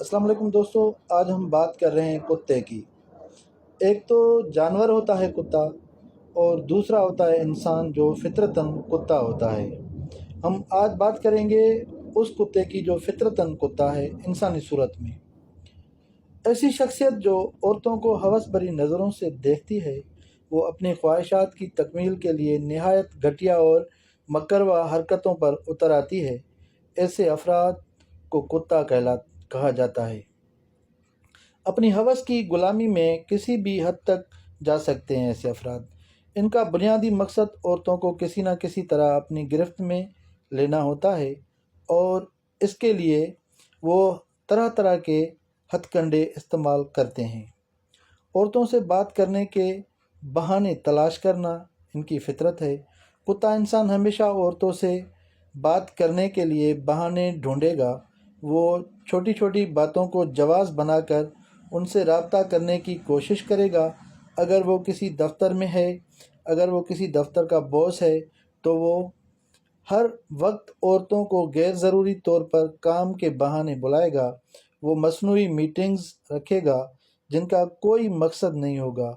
السلام علیکم دوستو، آج ہم بات کر رہے ہیں کتے کی۔ ایک تو جانور ہوتا ہے کتا، اور دوسرا ہوتا ہے انسان جو فطرتاً کتا ہوتا ہے۔ ہم آج بات کریں گے اس کتے کی جو فطرتاً کتا ہے انسانی صورت میں۔ ایسی شخصیت جو عورتوں کو ہوس بھری نظروں سے دیکھتی ہے، وہ اپنی خواہشات کی تکمیل کے لیے نہایت گھٹیا اور مکروا حرکتوں پر اتر آتی ہے۔ ایسے افراد کو کتا کہا جاتا ہے۔ اپنی ہوس کی غلامی میں کسی بھی حد تک جا سکتے ہیں ایسے افراد۔ ان کا بنیادی مقصد عورتوں کو کسی نہ کسی طرح اپنی گرفت میں لینا ہوتا ہے، اور اس کے لیے وہ طرح طرح کے ہتھ کنڈے استعمال کرتے ہیں۔ عورتوں سے بات کرنے کے بہانے تلاش کرنا ان کی فطرت ہے۔ کتا انسان ہمیشہ عورتوں سے بات کرنے کے لیے بہانے ڈھونڈے گا۔ وہ چھوٹی چھوٹی باتوں کو جواز بنا کر ان سے رابطہ کرنے کی کوشش کرے گا۔ اگر وہ کسی دفتر میں ہے، اگر وہ کسی دفتر کا باس ہے، تو وہ ہر وقت عورتوں کو غیر ضروری طور پر کام کے بہانے بلائے گا۔ وہ مصنوعی میٹنگز رکھے گا جن کا کوئی مقصد نہیں ہوگا،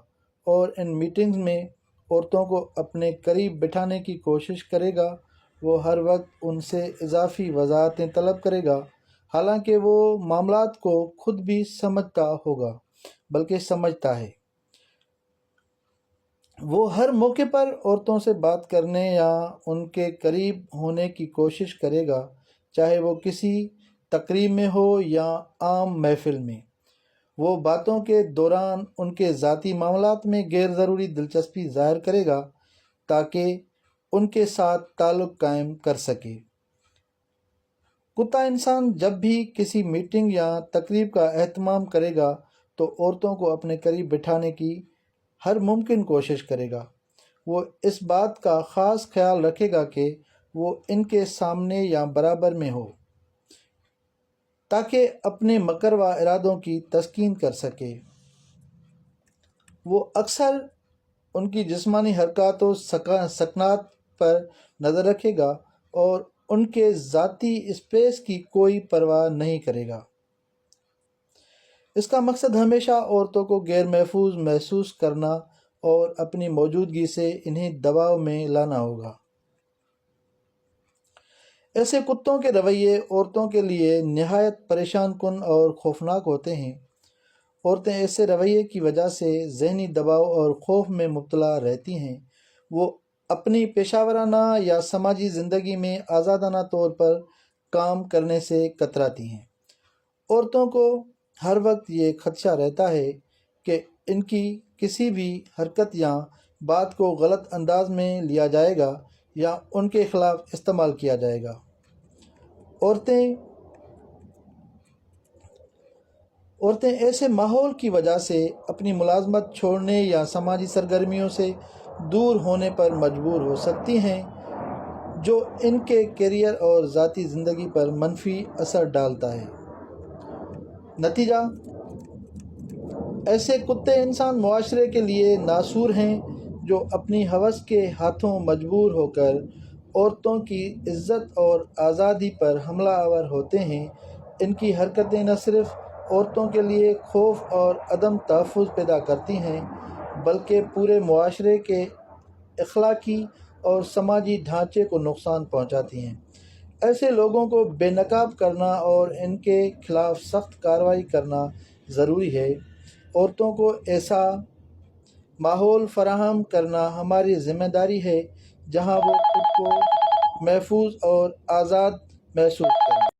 اور ان میٹنگز میں عورتوں کو اپنے قریب بٹھانے کی کوشش کرے گا۔ وہ ہر وقت ان سے اضافی وضاحتیں طلب کرے گا، حالانکہ وہ معاملات کو خود بھی سمجھتا ہوگا، بلکہ سمجھتا ہے۔ وہ ہر موقع پر عورتوں سے بات کرنے یا ان کے قریب ہونے کی کوشش کرے گا، چاہے وہ کسی تقریب میں ہو یا عام محفل میں۔ وہ باتوں کے دوران ان کے ذاتی معاملات میں غیر ضروری دلچسپی ظاہر کرے گا تاکہ ان کے ساتھ تعلق قائم کر سکے۔ کتا انسان جب بھی کسی میٹنگ یا تقریب کا اہتمام کرے گا تو عورتوں کو اپنے قریب بٹھانے کی ہر ممکن کوشش کرے گا۔ وہ اس بات کا خاص خیال رکھے گا کہ وہ ان کے سامنے یا برابر میں ہو، تاکہ اپنے مکروا ارادوں کی تسکین کر سکے۔ وہ اکثر ان کی جسمانی حرکات و سکنات پر نظر رکھے گا اور ان کے ذاتی اسپیس کی کوئی پرواہ نہیں کرے گا۔ اس کا مقصد ہمیشہ عورتوں کو غیر محفوظ محسوس کرنا اور اپنی موجودگی سے انہیں دباؤ میں لانا ہوگا۔ ایسے کتوں کے رویے عورتوں کے لیے نہایت پریشان کن اور خوفناک ہوتے ہیں۔ عورتیں ایسے رویے کی وجہ سے ذہنی دباؤ اور خوف میں مبتلا رہتی ہیں۔ وہ اپنی پیشہ ورانہ یا سماجی زندگی میں آزادانہ طور پر کام کرنے سے کتراتی ہیں۔ عورتوں کو ہر وقت یہ خدشہ رہتا ہے کہ ان کی کسی بھی حرکت یا بات کو غلط انداز میں لیا جائے گا یا ان کے خلاف استعمال کیا جائے گا۔ عورتیں ایسے ماحول کی وجہ سے اپنی ملازمت چھوڑنے یا سماجی سرگرمیوں سے دور ہونے پر مجبور ہو سکتی ہیں، جو ان کے کیریئر اور ذاتی زندگی پر منفی اثر ڈالتا ہے۔ نتیجہ: ایسے کتے انسان معاشرے کے لیے ناسور ہیں، جو اپنی ہوس کے ہاتھوں مجبور ہو کر عورتوں کی عزت اور آزادی پر حملہ آور ہوتے ہیں۔ ان کی حرکتیں نہ صرف عورتوں کے لیے خوف اور عدم تحفظ پیدا کرتی ہیں، بلکہ پورے معاشرے کے اخلاقی اور سماجی ڈھانچے کو نقصان پہنچاتی ہیں۔ ایسے لوگوں کو بے نقاب کرنا اور ان کے خلاف سخت کارروائی کرنا ضروری ہے۔ عورتوں کو ایسا ماحول فراہم کرنا ہماری ذمہ داری ہے جہاں وہ خود کو محفوظ اور آزاد محسوس کریں۔